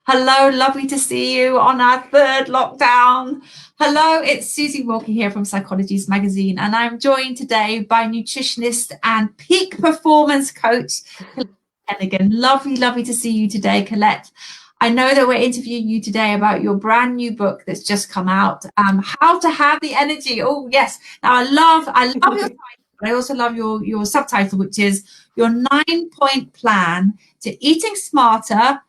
Hello, lovely to see you on our third lockdown. Hello, it's Susie Walker here from Psychologies Magazine, and I'm joined today by nutritionist and peak performance coach, Colette Heneghan. Lovely to see you today, Colette. I know that we're interviewing you today about your brand new book that's just come out, How to Have the Energy. Oh, yes. Now, I love your title, but I also love your subtitle, which is your 9-point plan to eating smarter,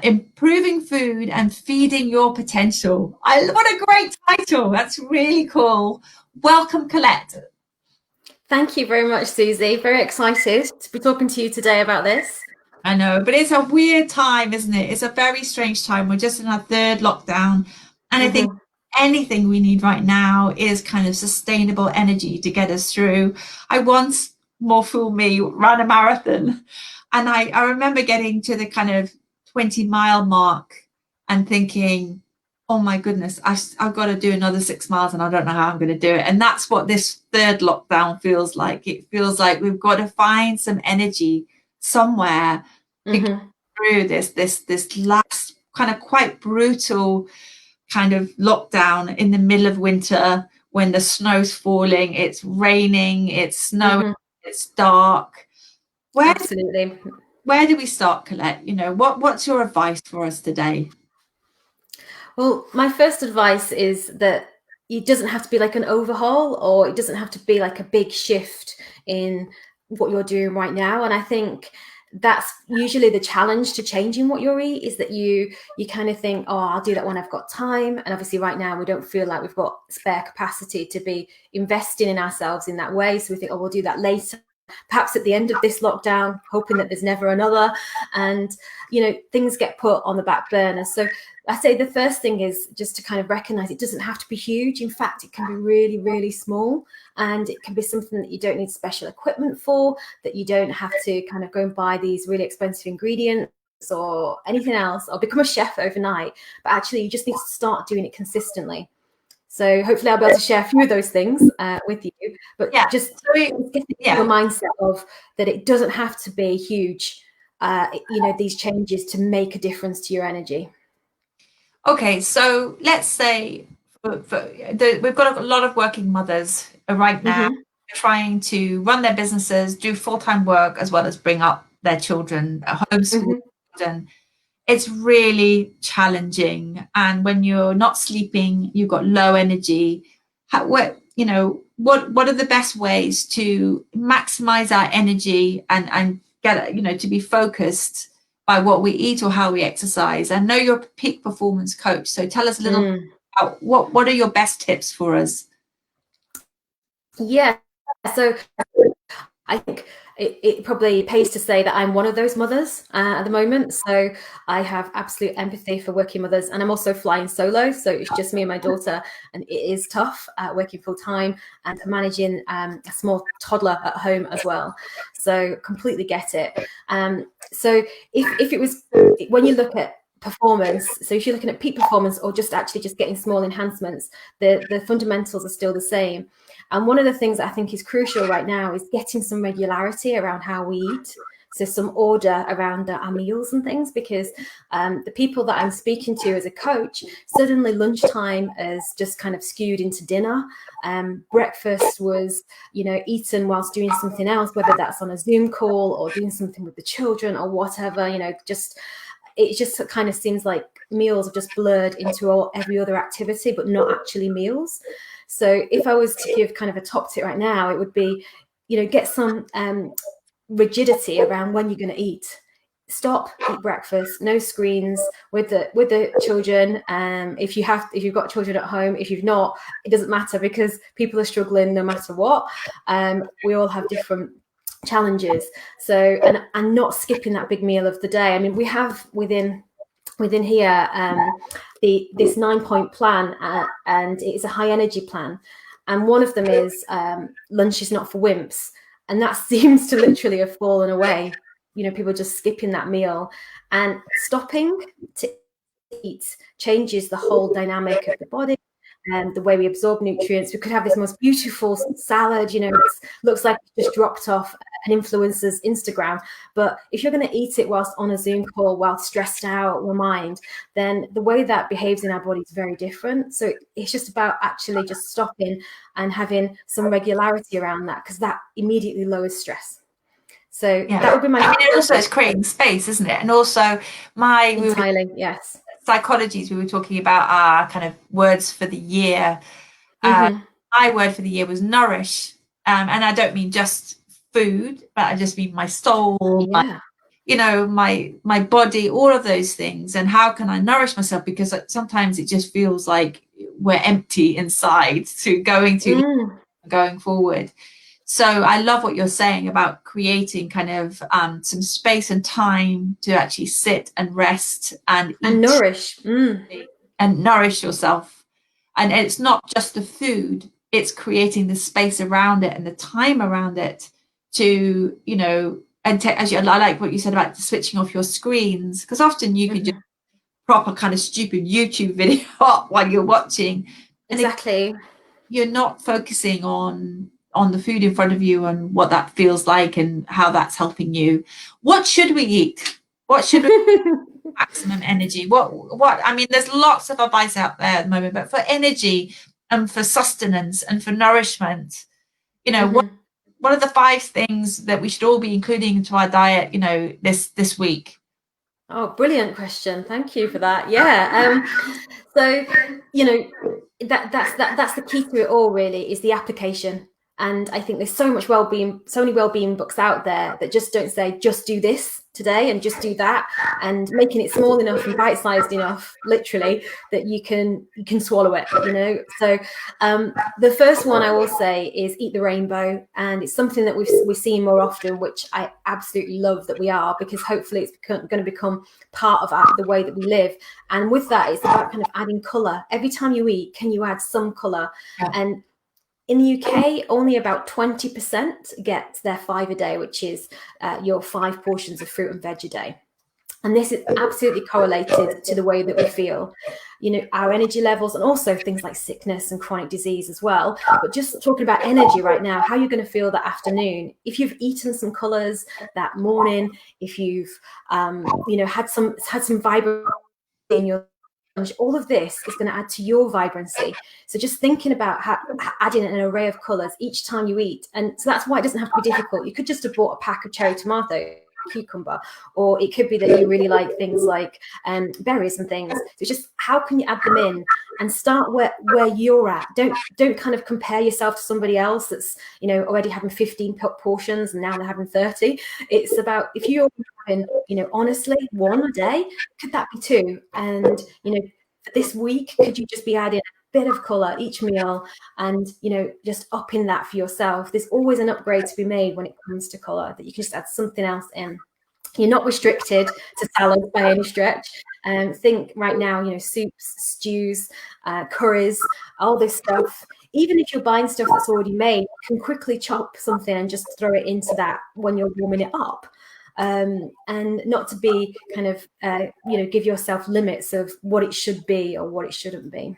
improving food and feeding your potential. What a great title. That's really cool. Welcome, Colette. Thank you very much, Susie. Very excited to be talking to you today about this. I know, but it's a weird time, isn't it? It's a very strange time. We're just in our third lockdown. And I think anything we need right now is kind of sustainable energy to get us through. I once, more fool me, ran a marathon. And I remember getting to the kind of 20-mile mark and thinking, oh my goodness, I've got to do another 6 miles and I don't know how I'm going to do it. And that's what this third lockdown feels like. It feels like we've got to find some energy somewhere to get through this last kind of quite brutal kind of lockdown in the middle of winter when the snow's falling, it's raining, it's snowing, it's dark. Absolutely. Where do we start, Colette? You know, what's your advice for us today? Well, my first advice is that it doesn't have to be like an overhaul, or it doesn't have to be like a big shift in what you're doing right now. And I think that's usually the challenge to changing what you eat, is that you kind of think, oh, I'll do that when I've got time. And obviously right now we don't feel like we've got spare capacity to be investing in ourselves in that way. So we think, oh, we'll do that later, perhaps at the end of this lockdown, hoping that there's never another. And, you know, things get put on the back burner. So I say the first thing is just to kind of recognize it doesn't have to be huge. In fact, it can be really, really small, and it can be something that you don't need special equipment for, that you don't have to kind of go and buy these really expensive ingredients or anything else, or become a chef overnight. But actually, you just need to start doing it consistently. So hopefully I'll be able to share a few of those things with you, but just get your mindset of that it doesn't have to be huge, you know, these changes to make a difference to your energy. Okay, so let's say we've got a lot of working mothers right now trying to run their businesses, do full-time work, as well as bring up their children, homeschool children. It's really challenging. And when you're not sleeping, you've got low energy. What are the best ways to maximize our energy and get, you know, to be focused by what we eat or how we exercise? I know you're a peak performance coach, so tell us a little about what are your best tips for us? Yeah, so I think it probably pays to say that I'm one of those mothers at the moment. So I have absolute empathy for working mothers, and I'm also flying solo. So it's just me and my daughter, and it is tough working full time and managing a small toddler at home as well. So completely get it. So if it was, when you look at performance, so if you're looking at peak performance or just getting small enhancements, the fundamentals are still the same. And one of the things that I think is crucial right now is getting some regularity around how we eat. So some order around our meals and things, because the people that I'm speaking to as a coach, suddenly lunchtime is just kind of skewed into dinner. Breakfast was, you know, eaten whilst doing something else, whether that's on a Zoom call or doing something with the children or whatever, you know, it just kind of seems like meals have just blurred into every other activity, but not actually meals. So if I was to give kind of a top tip right now, it would be, you know, get some rigidity around when you're going to eat. Stop, eat breakfast, no screens with the children. If you've got children at home, if you've not, it doesn't matter, because people are struggling no matter what. We all have different challenges. So and not skipping that big meal of the day. I mean, we have within here this 9-point plan, and it's a high energy plan, and one of them is lunch is not for wimps, and that seems to literally have fallen away. You know, people just skipping that meal, and stopping to eat changes the whole dynamic of the body and the way we absorb nutrients. We could have this most beautiful salad, you know, it looks like it's just dropped off an influencer's Instagram. But if you're going to eat it whilst on a Zoom call, while stressed out, your mind, then the way that behaves in our body is very different. So it's just about actually just stopping and having some regularity around that, because that immediately lowers stress. So that would be my. I mean, also it's creating space, isn't it? And also entirely, yes. Psychologies, we were talking about our kind of words for the year. My word for the year was nourish, and I don't mean just food, but I just mean my soul, my body, all of those things. And how can I nourish myself? Because sometimes it just feels like we're empty inside to going forward. So I love what you're saying about creating kind of some space and time to actually sit and rest and eat nourish and nourish yourself. And it's not just the food, it's creating the space around it and the time around it to, as I like what you said about switching off your screens, because often you could just proper kind of stupid YouTube video while you're watching. Exactly. You're not focusing on the food in front of you and what that feels like and how that's helping you. What should we eat? What should we maximum energy? What I mean, there's lots of advice out there at the moment, but for energy and for sustenance and for nourishment, what are the 5 things that we should all be including into our diet, this week? Oh, brilliant question. Thank you for that. Yeah. So, that's the key to it all, really, is the application. And I think there's so many well-being books out there that just don't say, just do this today and just do that, and making it small enough and bite-sized enough, literally, that you can swallow it, So the first one I will say is eat the rainbow. And it's something that we've seen more often, which I absolutely love that we are, because hopefully it's going to become part of the way that we live. And with that, it's about kind of adding colour. Every time you eat, can you add some colour? And in the UK, only about 20% get their 5 a day, which is your 5 portions of fruit and veg a day. And this is absolutely correlated to the way that we feel, our energy levels, and also things like sickness and chronic disease as well. But just talking about energy right now, how you're going to feel that afternoon, if you've eaten some colours that morning, if you've, had some vibrancy in your, all of this is going to add to your vibrancy. So just thinking about adding an array of colours each time you eat. And so that's why it doesn't have to be difficult. You could just have bought a pack of cherry tomato, cucumber, or it could be that you really like things like berries and things. So it's just, how can you add them in and start where you're at? Don't kind of compare yourself to somebody else that's already having 15 portions and now they're having 30. It's about, if you're having honestly 1 a day, could that be 2? And this week, could you just be adding a bit of colour each meal and just upping that for yourself? There's always an upgrade to be made when it comes to colour, that you can just add something else in. You're not restricted to salads by any stretch. Think right now, soups, stews, curries, all this stuff. Even if you're buying stuff that's already made, you can quickly chop something and just throw it into that when you're warming it up. And not to be kind of, give yourself limits of what it should be or what it shouldn't be.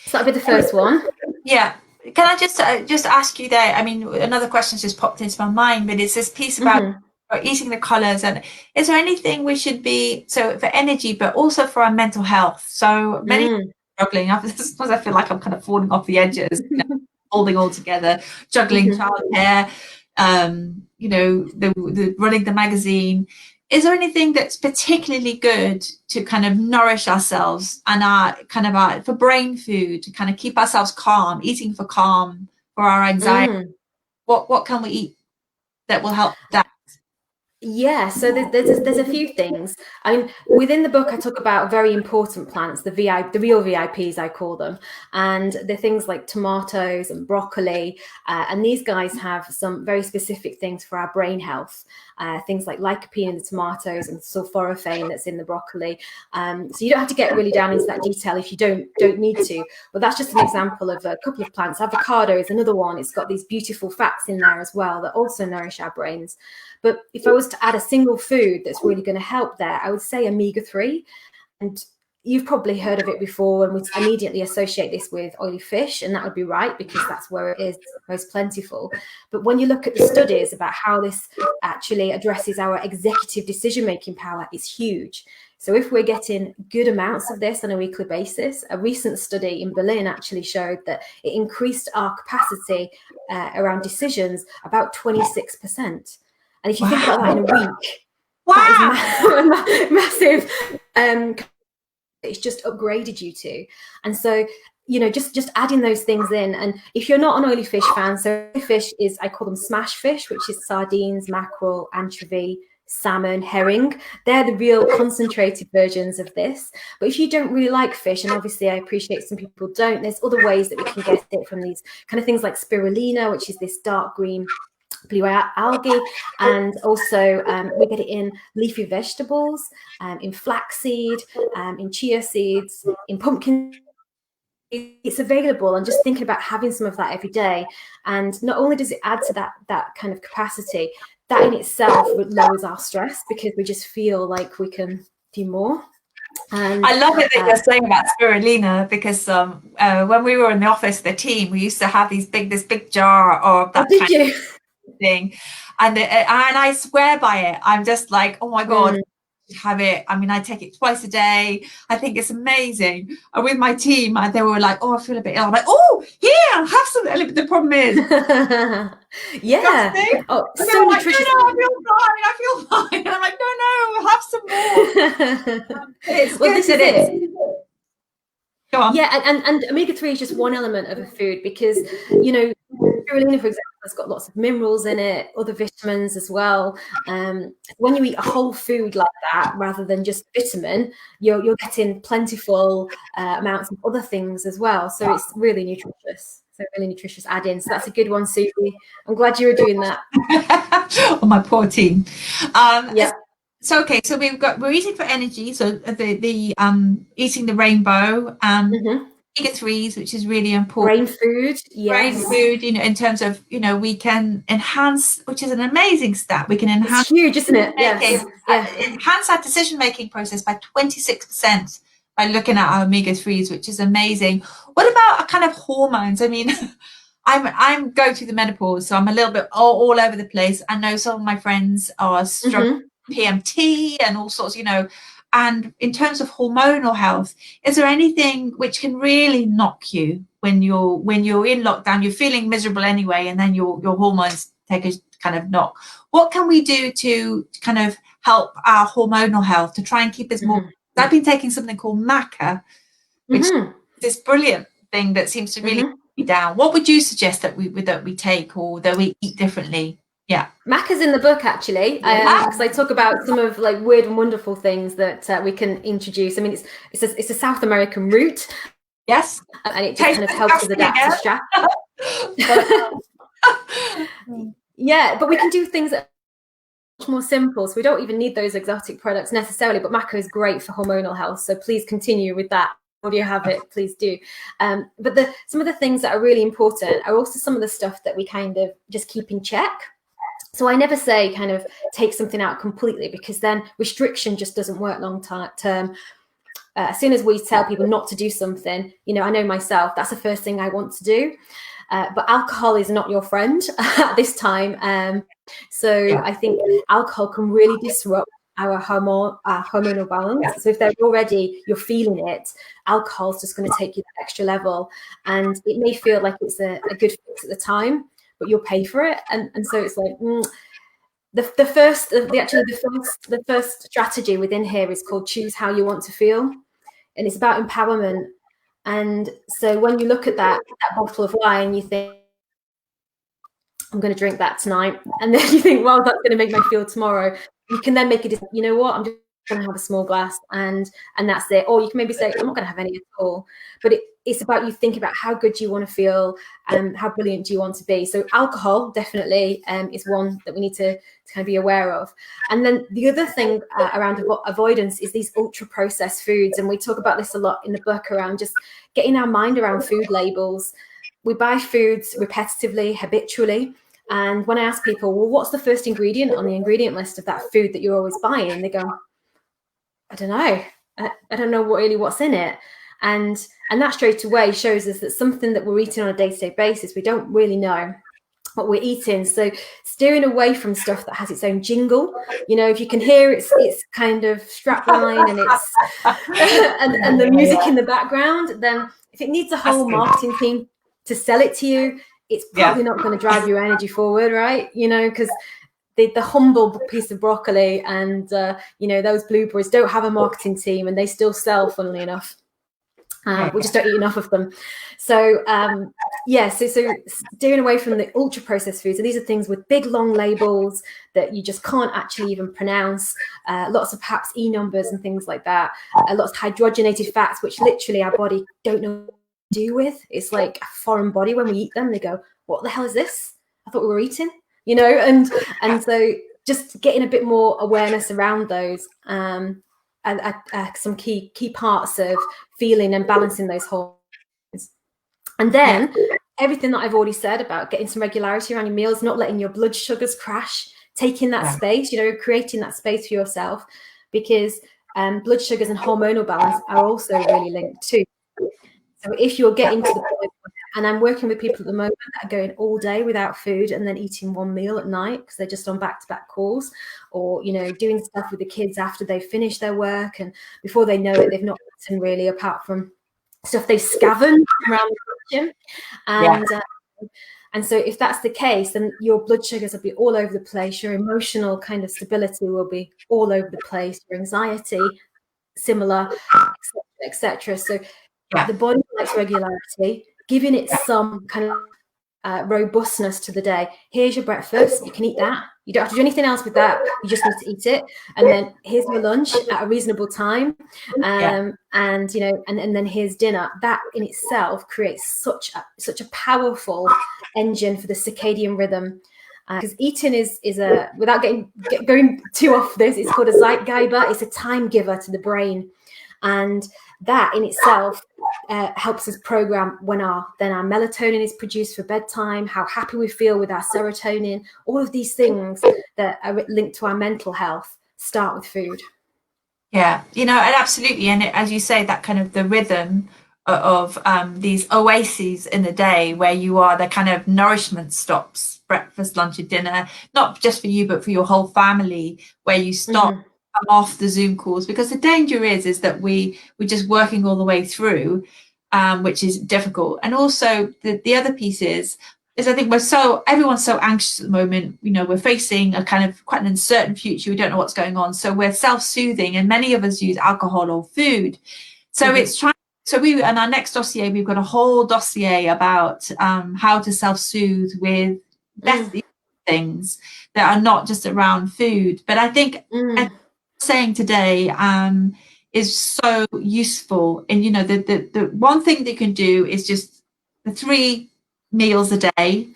So that'd be the first one. Yeah. Can I just ask you there? I mean, another question just popped into my mind, but it's this piece about eating the colours. And is there anything we should be, so for energy, but also for our mental health? So many people are struggling. Sometimes I feel like I'm kind of falling off the edges, holding all together, juggling childcare, the running the magazine. Is there anything that's particularly good to kind of nourish ourselves and for brain food, to kind of keep ourselves calm, eating for calm, for our anxiety? What can we eat that will help that? Yeah, so there's a few things. I mean, within the book, I talk about very important plants, the real VIPs, I call them, and they're things like tomatoes and broccoli, and these guys have some very specific things for our brain health. Things like lycopene in the tomatoes and sulforaphane that's in the broccoli. So you don't have to get really down into that detail if you don't need to. But that's just an example of a couple of plants. Avocado is another one. It's got these beautiful fats in there as well that also nourish our brains. But if I was to add a single food that's really going to help there, I would say omega-3. And you've probably heard of it before, and we immediately associate this with oily fish, and that would be right because that's where it is most plentiful. But when you look at the studies about how this actually addresses our executive decision-making power, it's huge. So if we're getting good amounts of this on a weekly basis, a recent study in Berlin actually showed that it increased our capacity around decisions about 26%. And if you think about that in a week, that is massive. It's just upgraded you to. And so, you know, just adding those things in. And if you're not an oily fish fan, so fish is, I call them smash fish, which is sardines, mackerel, anchovy, salmon, herring. They're the real concentrated versions of this. But if you don't really like fish, and obviously I appreciate some people don't, there's other ways that we can get it from these kind of things like spirulina, which is this dark green blue algae, and also we get it in leafy vegetables, in flaxseed, in chia seeds, in pumpkin. It's available, and just thinking about having some of that every day, and not only does it add to that kind of capacity, that in itself lowers our stress because we just feel like we can do more. And I love it that you're saying about spirulina, because when we were in the office, the team, we used to have this big jar of that thing, and I swear by it. I'm just like, oh my god, have it. I mean, I take it twice a day. I think it's amazing. And with my team, they were like, oh, I feel a bit ill. I'm like, oh yeah, have some. The problem is oh, so like, nutritious. No, I feel fine. And I'm like, no, have some more. It's well, good this is it. Go on. Yeah, and omega-3 is just one element of a food, because, you know, spirulina, for example, has got lots of minerals in it, other vitamins as well. When you eat a whole food like that, rather than just vitamin, you're getting plentiful amounts of other things as well. So it's really nutritious. So really nutritious add-in. So that's a good one, Susie. I'm glad you were doing that. Oh, my poor team. Yeah. So okay, so we're eating for energy. So the eating the rainbow, omega-3s, which is really important. Brain food, yes. Brain food, you know, in terms of, you know, we can enhance, which is an amazing stat. We can enhance. It's huge, isn't it? Yes. Enhance our decision-making process by 26% by looking at our omega-3s, which is amazing. What about kind of hormones? I mean, I'm going through the menopause, so I'm a little bit all over the place. I know some of my friends are struggling with PMT and all sorts, you know. And in terms of hormonal health, is there anything which can really knock you when you're in lockdown? You're feeling miserable anyway, and then your hormones take a kind of knock. What can we do to kind of help our hormonal health, to try and keep us more? I've been taking something called maca, which is this brilliant thing that seems to really keep me down. What would you suggest that we take, or that we eat differently? Yeah, maca's in the book, actually, because I talk about some of like weird and wonderful things that we can introduce. I mean, it's a South American root. Yes, and it just kind of helps us adapt to stress. Yeah, but we can do things that are much more simple, so we don't even need those exotic products necessarily. But maca is great for hormonal health, so please continue with that. Or do you have it? Please do. But some of the things that are really important are also some of the stuff that we kind of just keep in check. So I never say kind of take something out completely, because then restriction just doesn't work long term. As soon as we tell people not to do something, you know, I know myself, that's the first thing I want to do. But alcohol is not your friend at this time. So I think alcohol can really disrupt our hormonal balance. So if you're feeling it, alcohol's just going to take you to the extra level. And it may feel like it's a good fix at the time, but you'll pay for it. And so it's like, the first strategy within here is called choose how you want to feel. And it's about empowerment. And so when you look at that bottle of wine, you think, I'm going to drink that tonight. And then you think, well, that's going to make me feel tomorrow. You can then make it, you know what, I'm just going to have a small glass and that's it. Or you can maybe say, I'm not going to have any at all. But it's about you thinking about how good you want to feel and how brilliant do you want to be. So alcohol definitely is one that we need to kind of be aware of. And then the other thing around avoidance is these ultra processed foods. And we talk about this a lot in the book around just getting our mind around food labels. We buy foods repetitively, habitually. And when I ask people, well, what's the first ingredient on the ingredient list of that food that you're always buying? They go, I don't know. I don't know really what's in it. And that straight away shows us that something that we're eating on a day-to-day basis, we don't really know what we're eating. So steering away from stuff that has its own jingle, if you can hear it's kind of strapline and it's and the music in the background, then if it needs a whole marketing team to sell it to you, it's probably not going to drive your energy forward, right? Because the humble piece of broccoli and those blueberries don't have a marketing team, and they still sell, funnily enough. We just don't eat enough of them. So so steering away from the ultra processed foods. And these are things with big long labels that you just can't actually even pronounce. Lots of perhaps E numbers and things like that. Lots of hydrogenated fats, which literally our body don't know what to do with. It's like a foreign body. When we eat them, they go, what the hell is this? I thought we were eating, and so just getting a bit more awareness around those. Some key parts of feeling and balancing those hormones. And then everything that I've already said about getting some regularity around your meals, not letting your blood sugars crash, taking that space, creating that space for yourself, because blood sugars and hormonal balance are also really linked too. So if you're getting to the point, and I'm working with people at the moment that are going all day without food and then eating one meal at night because they're just on back-to-back calls, or doing stuff with the kids after they've finished their work, and before they know it, they've not eaten really, apart from stuff they scavenged around the kitchen. And so if that's the case, then your blood sugars will be all over the place, your emotional kind of stability will be all over the place, your anxiety similar, etc. So the body likes regularity, giving it some kind of robustness to the day. Here's your breakfast, you can eat that. You don't have to do anything else with that. You just need to eat it. And then here's your lunch at a reasonable time. And then here's dinner. That in itself creates such a powerful engine for the circadian rhythm. Because eating is a, without going too off this, it's called a Zeitgeber. It's a time giver to the brain. And that in itself helps us program when our melatonin is produced for bedtime, how happy we feel with our serotonin. All of these things that are linked to our mental health start with food. Yeah, and absolutely. And as you say, that kind of the rhythm of these oases in the day where you are the kind of nourishment stops, breakfast, lunch and dinner, not just for you, but for your whole family, where you stop come off the Zoom calls, because the danger is that we're just working all the way through, which is difficult. And also the other piece is I think everyone's so anxious at the moment. We're facing a kind of quite an uncertain future. We don't know what's going on. So we're self-soothing, and many of us use alcohol or food. So it's trying. So in our next dossier, we've got a whole dossier about how to self-soothe with things that are not just around food. But I think saying today is so useful. And the one thing that you can do is just the 3 meals a day,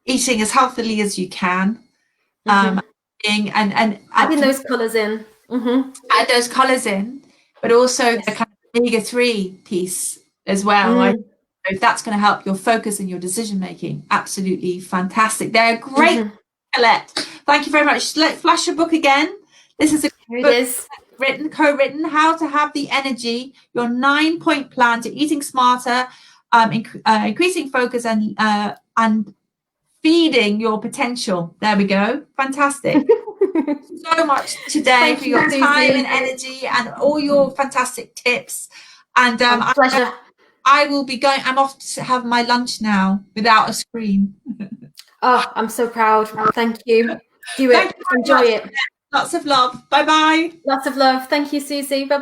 eating as healthily as you can, and adding those colours in. Add those colours in, but also the kind of omega-3 piece as well. If that's going to help your focus and your decision making, absolutely fantastic. They're great, Colette. Thank you very much. Let's flash your book again. This is a book co-written, How to Have the Energy, your 9-point plan to eating smarter, increasing focus and feeding your potential. There we go. Fantastic. So much today for your time and energy and all your fantastic tips. And pleasure. I will be going. I'm off to have my lunch now without a screen. Oh, I'm so proud. Thank you. Do it. Enjoy it. Lots of love. Bye-bye. Lots of love. Thank you, Susie. Bye.